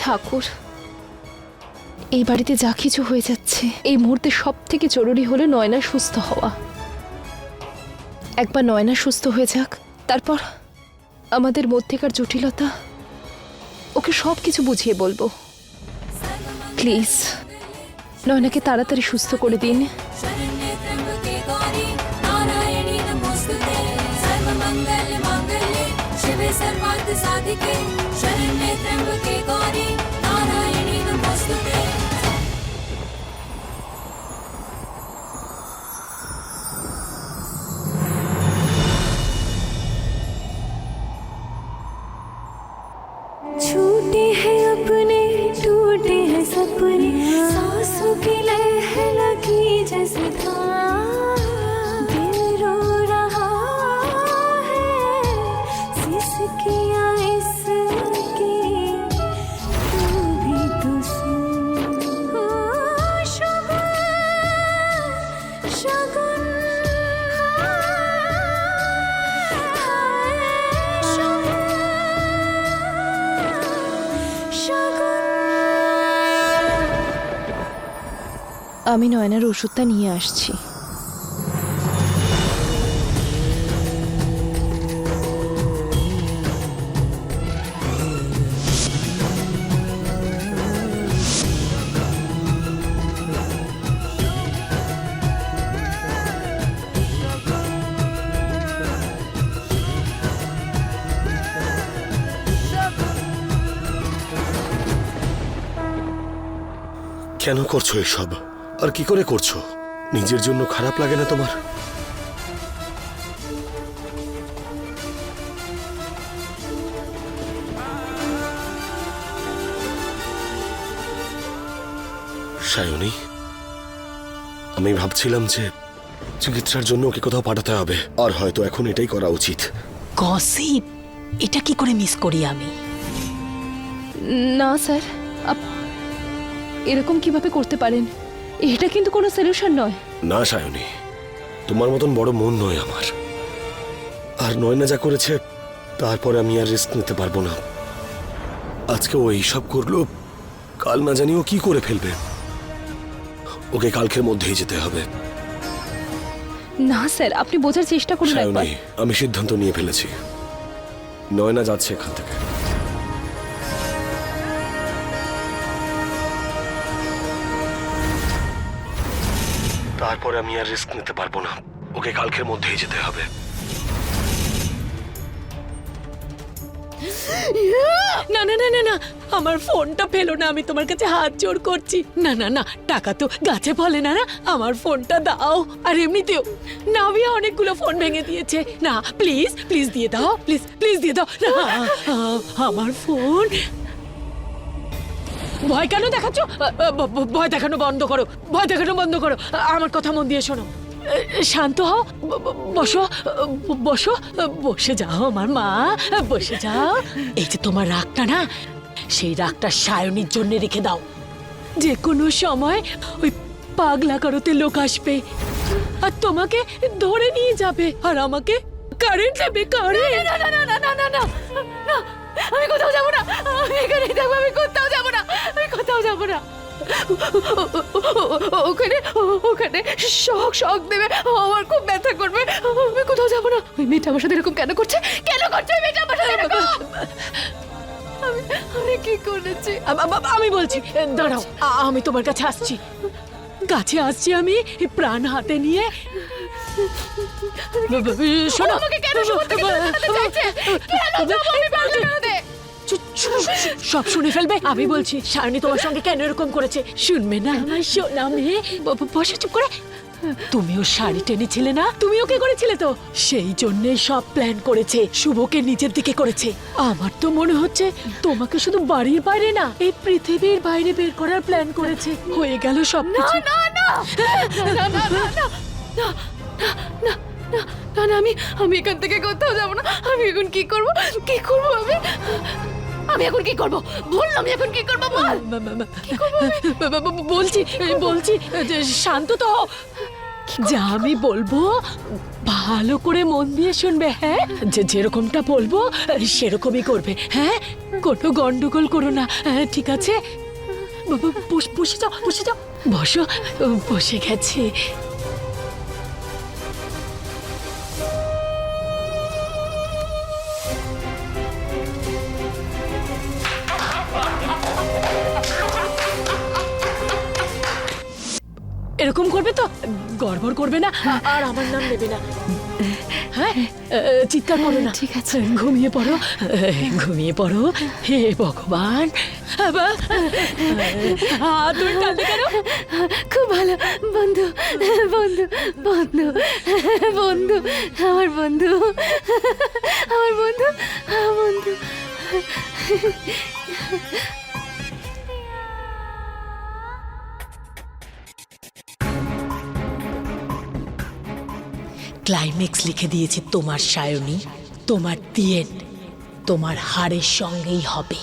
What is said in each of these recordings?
ঠাকুর, এই বাড়িতে যা কিছু হয়ে যাচ্ছে এই মুহূর্তে সব থেকে জরুরি হলো নয়না সুস্থ হওয়া। একবার নয়না সুস্থ হয়ে যাক, তারপর আমাদের মধ্যেকার জটিলতা ওকে সব কিছু বুঝিয়ে বলবো। প্লিজ নয়নাকে তাড়াতাড়ি সুস্থ করে দিন। छूटे हैं अपने टूटे हैं सपने, सांसों की लह लगी जैसे दिल रो रहा है, सिसकियां इसकी तू भी तो सुन। शगुन शगुन আমি নয়নার ওষুধটা নিয়ে আসছি। কেন করছো এসব? আর কি করে করছো? নিজের জন্য খারাপ লাগে না তোমার? সায়নী, আমি ভাবছিলাম যে চিকিৎসার জন্য ওকে কোথাও পাঠাতে হবে, আর হয়তো এখন এটাই করা উচিত। গসিপ, এটা কি করে মিস করি আমি? না স্যার, এরকম কিভাবে করতে পারেন? এটা কিন্তু কোনো সলিউশন নয়। না সায়নী, তোমার মতন বড় মন নয় আমার। আর নয়না যা করেছে তারপরে আমি আর রিস্ক নিতে পারবো না। আজকে ও এইসব করলো, কাল না জানি ও কি করে ফেলবে। ওকে কালকের মধ্যেই যেতে হবে। না স্যার, আপনি বোঝার চেষ্টা করুন একবার। সায়নী, আমি সিদ্ধান্ত নিয়ে ফেলেছি, নয়না যাচ্ছে এখান থেকে। তারপরে আমি আর রিস্ক নিতে পারবো না, ওকে কালকের মধ্যেই যেতে হবে। না না না না না, আমার ফোনটা ফেলো না, আমি তোমার কাছে হাত জোড় করছি। না না না, টাকা তো গাছে ফলে না, না আমার ফোনটা দাও। আর এমনিতেও নাভিয়া অনেকগুলো ফোন ভেঙে দিয়েছে। না প্লিজ প্লিজ দিয়ে দাও, প্লিজ প্লিজ দিয়ে দাও না আমার ফোন। ভয় কেন দেখাচ্ছ? ভয় দেখানো বন্ধ করো, ভয় দেখানো বন্ধ করো। আমার কথা মন দিয়ে শোনো, শান্ত হও, বসো বসো, বসে যাও আমার মা, বসে যাও। এই যে তোমার রাগটা না, সেই রাগটা সায়নীর জন্য রেখে দাও। যে কোনো সময় ওই পাগলা করতে লোক আসবে আর তোমাকে ধরে নিয়ে যাবে, আর আমাকে কারেন্ট দেবে। কারেন্ট? না না না না না না না, আমি কোথাও যাবো না, আমি এখানেই থাকবো, আমি কোথাও যাবো না, আমি কোথাও যাবো না। ওখানে ওখানে শখ শখ দেবে, আমার খুব ব্যথা করবে, আমি কোথাও যাবো না। ওই মেয়েটা আমার সাথে এরকম কেন করছে? কেন করছে ওই মেয়েটা আমার সাথে এরকম? আমি কি করেছি? আমি বলছি, দাঁড়াও, আমি তোমার কাছে আসছি, কাছে আসছি আমি প্রাণ হাতে নিয়ে। শোনো, সব শুনে ফেলবে। আমি বলছি সায়নী তোমার সঙ্গে কেন এরকম করেছে, শুনবে না আমার সোনা মেয়ে। বসে চুপ করে। তুমিও শাড়ি টেনেছিলে না, তুমিও কি করেছিলে তো? সেই জন্যে সব প্ল্যান করেছে, শুভকে নিজের দিকে করেছে। আমার তো মনে হচ্ছে তোমাকে শুধু বাড়ির বাইরে না, এই পৃথিবীর বাইরে বের করার প্ল্যান করেছে। হয়ে গেল সব কিছু। না না না না না না না না না, আমি এখান থেকে কোথাও যাবো না। আমি এখন কি করবো, কি করবো আমি এখন কি করবো? বললাম আমি এখন কি করবো, বল। বলছি বলছি, শান্ত তো হও। যা আমি বলবো ভালো করে মন দিয়ে শুনবে, হ্যাঁ? যে যেরকমটা বলবো সেরকমই করবে, হ্যাঁ? কোনো গন্ডগোল করো না, হ্যাঁ, ঠিক আছে? বসে যাও, বসে যাও, বসো। বসে গেছি। এরকম করবে তো, গড়বড় করবে না আর আমার নাম নেবে না, হ্যাঁ? চিৎকার করো না, ঠিক আছে। ঘুমিয়ে পড়ো, ঘুমিয়ে পড়ো। হে ভগবান, তুমি কাঁদলে কেন? খুব ভালো বন্ধু, বন্ধু, বন্ধু, বন্ধু, আমার বন্ধু, আমার বন্ধু, আমার বন্ধু। ক্লাইম্যাক্স লিখে দিয়েছে তোমার সায়নী, তোমার দি এন্ড তোমার হারের সঙ্গেই হবে।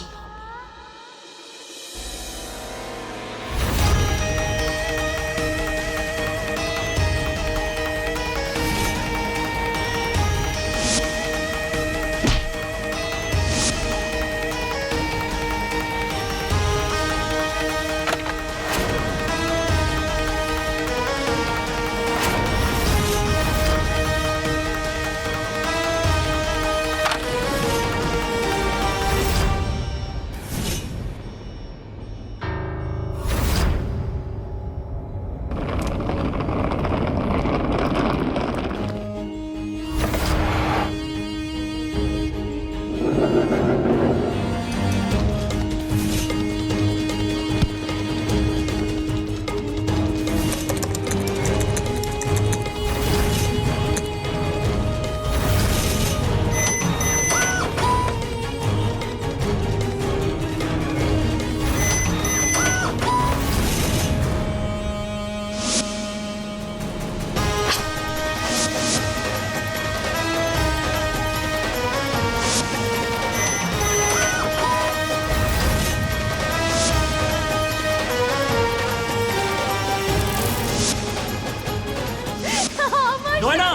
নয়না,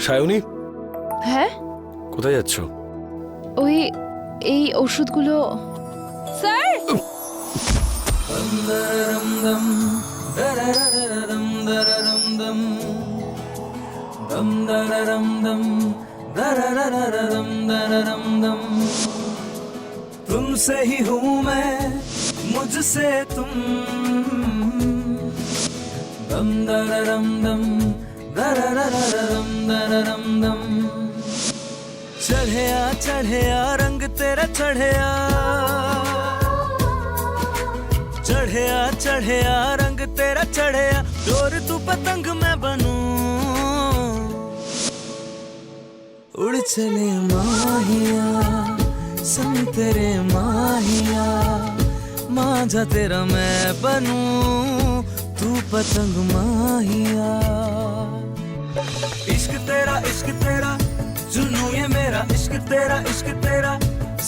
সায়নী, হ্যাঁ, কোথায় যাচ্ছ? ওই এই ওষুধগুলো। স্যার, तुमसे ही हूँ मैं, मुझसे तुम। दम दररम दम, दररररम दररम दम। चढ़या रंग तेरा चढ़या, चढ़या रंग तेरा चढ़या। डोर तू पतंग मैं बनूं, उड़ चले माहिया संग तेरे माहिया। मांझा तेरा मैं बनूं, तू पतंग माहिया। इश्क तेरा जुनू ये मेरा, इश्क तेरा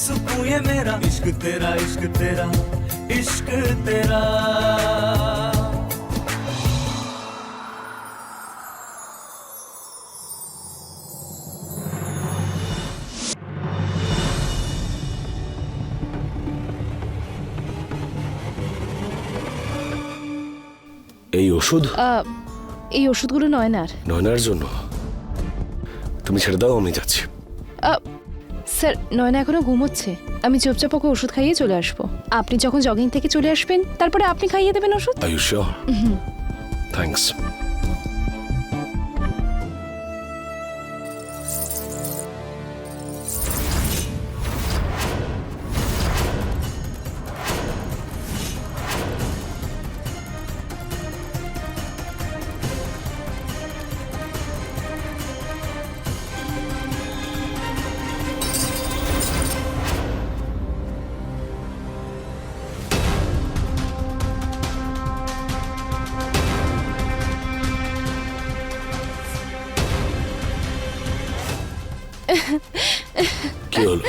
सुकून ये मेरा। इश्क तेरा इश्क तेरा इश्क तेरा। এই ওষুধ এই ওষুধগুলো নয়নার। নয়নার জন্য? তুমি ছেড়ে দাও, আমি যাচ্ছি। স্যার, নয়না এখনো ঘুমোচ্ছে। আমি চুপচাপ ওকে ওষুধ খাইয়ে চলে আসবো। আপনি যখন জগিং থেকে চলে আসবেন তারপরে আপনি খাইয়ে দেবেন ওষুধ। Are you sure? Thanks. কি হলো?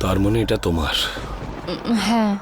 তার মানে এটা তোমার? হ্যাঁ